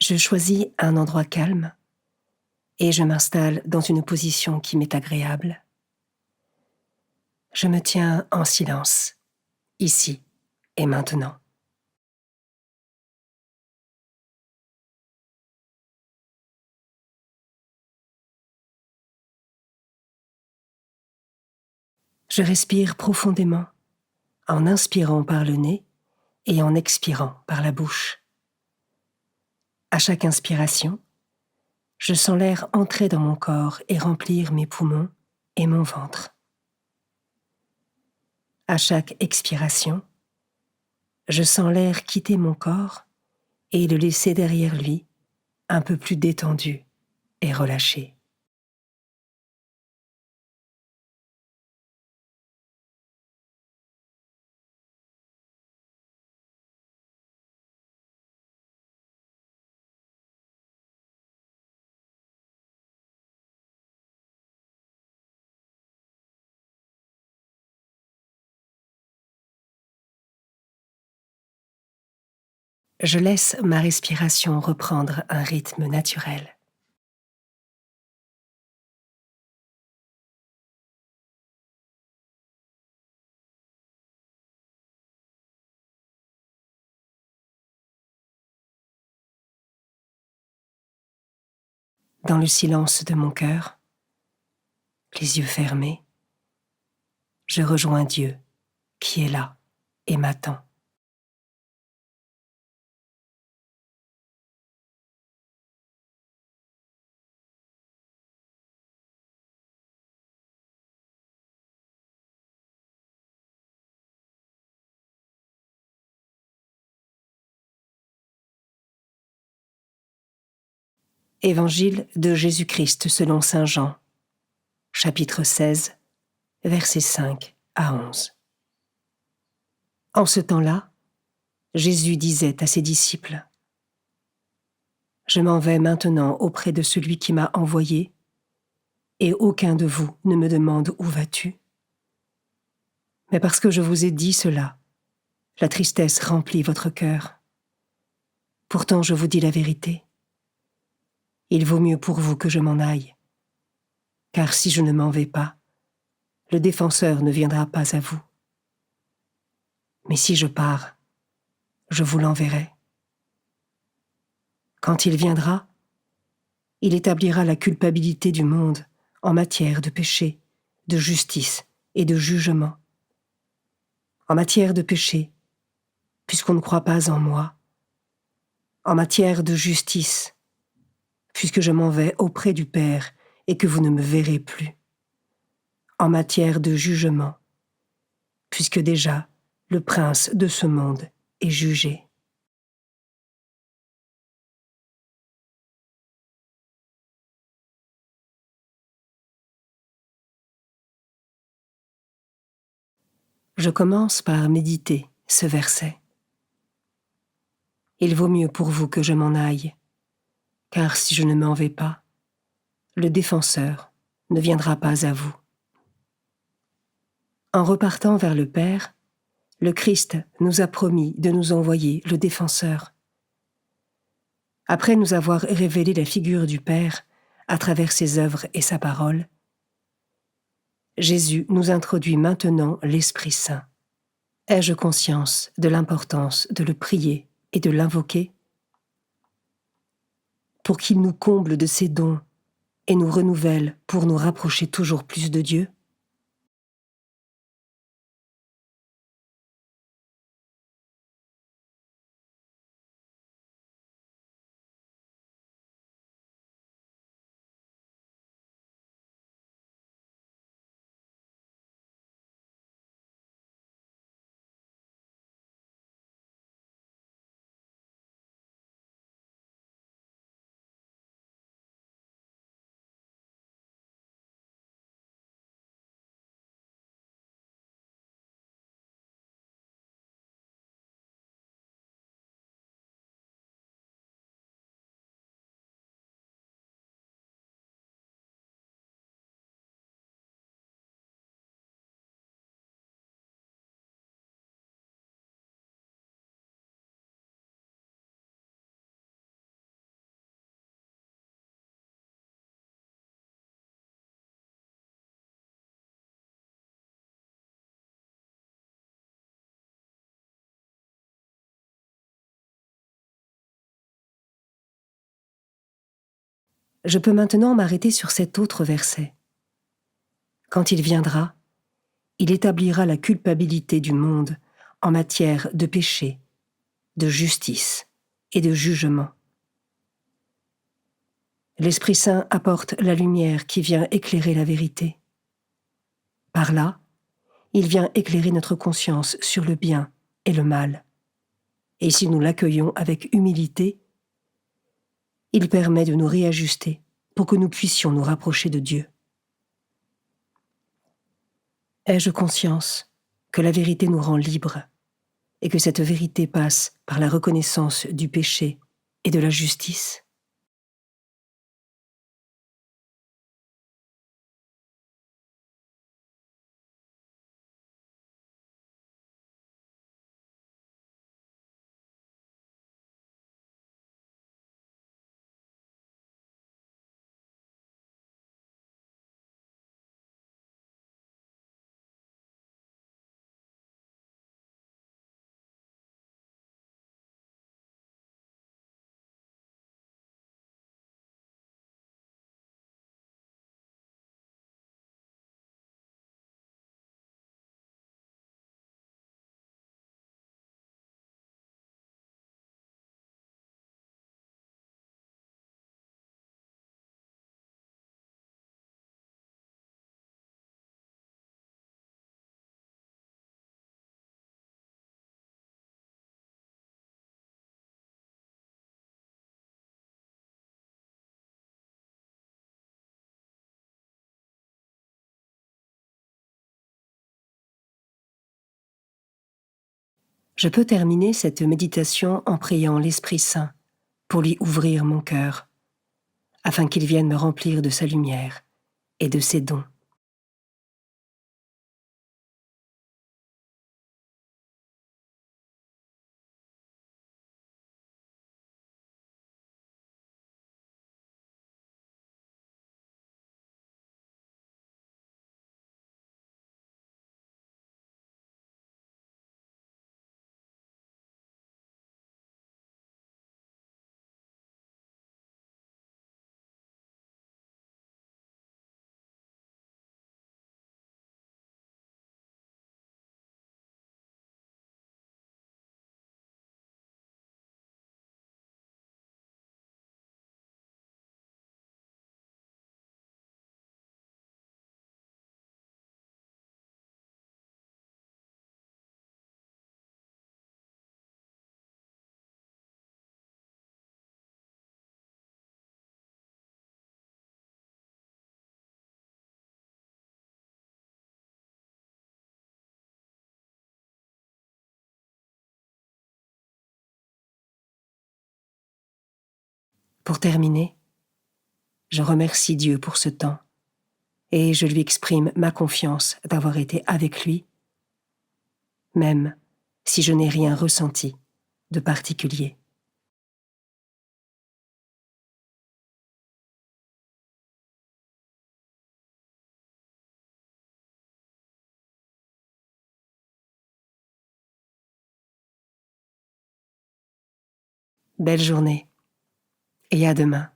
Je choisis un endroit calme et je m'installe dans une position qui m'est agréable. Je me tiens en silence, ici et maintenant. Je respire profondément, en inspirant par le nez et en expirant par la bouche. À chaque inspiration, je sens l'air entrer dans mon corps et remplir mes poumons et mon ventre. À chaque expiration, je sens l'air quitter mon corps et le laisser derrière lui, un peu plus détendu et relâché. Je laisse ma respiration reprendre un rythme naturel. Dans le silence de mon cœur, les yeux fermés, je rejoins Dieu qui est là et m'attend. Évangile de Jésus-Christ selon saint Jean, chapitre 16, versets 5 à 11. En ce temps-là, Jésus disait à ses disciples : « Je m'en vais maintenant auprès de celui qui m'a envoyé, et aucun de vous ne me demande où vas-tu ? Mais parce que je vous ai dit cela, la tristesse remplit votre cœur. Pourtant je vous dis la vérité. Il vaut mieux pour vous que je m'en aille, car si je ne m'en vais pas, le défenseur ne viendra pas à vous. Mais si je pars, je vous l'enverrai. Quand il viendra, il établira la culpabilité du monde en matière de péché, de justice et de jugement. En matière de péché, puisqu'on ne croit pas en moi. En matière de justice, puisque je m'en vais auprès du Père et que vous ne me verrez plus. En matière de jugement, puisque déjà le prince de ce monde est jugé. Je commence par méditer ce verset. Il vaut mieux pour vous que je m'en aille, car si je ne m'en vais pas, le défenseur ne viendra pas à vous. En repartant vers le Père, le Christ nous a promis de nous envoyer le défenseur. Après nous avoir révélé la figure du Père à travers ses œuvres et sa parole, Jésus nous introduit maintenant l'Esprit Saint. Ai-je conscience de l'importance de le prier et de l'invoquer pour qu'il nous comble de ses dons et nous renouvelle pour nous rapprocher toujours plus de Dieu ? Je peux maintenant m'arrêter sur cet autre verset. Quand il viendra, il établira la culpabilité du monde en matière de péché, de justice et de jugement. L'Esprit Saint apporte la lumière qui vient éclairer la vérité. Par là, il vient éclairer notre conscience sur le bien et le mal. Et si nous l'accueillons avec humilité, il permet de nous réajuster pour que nous puissions nous rapprocher de Dieu. Ai-je conscience que la vérité nous rend libres et que cette vérité passe par la reconnaissance du péché et de la justice? Je peux terminer cette méditation en priant l'Esprit Saint pour lui ouvrir mon cœur, afin qu'il vienne me remplir de sa lumière et de ses dons. Pour terminer, je remercie Dieu pour ce temps et je lui exprime ma confiance d'avoir été avec lui, même si je n'ai rien ressenti de particulier. Belle journée et à demain.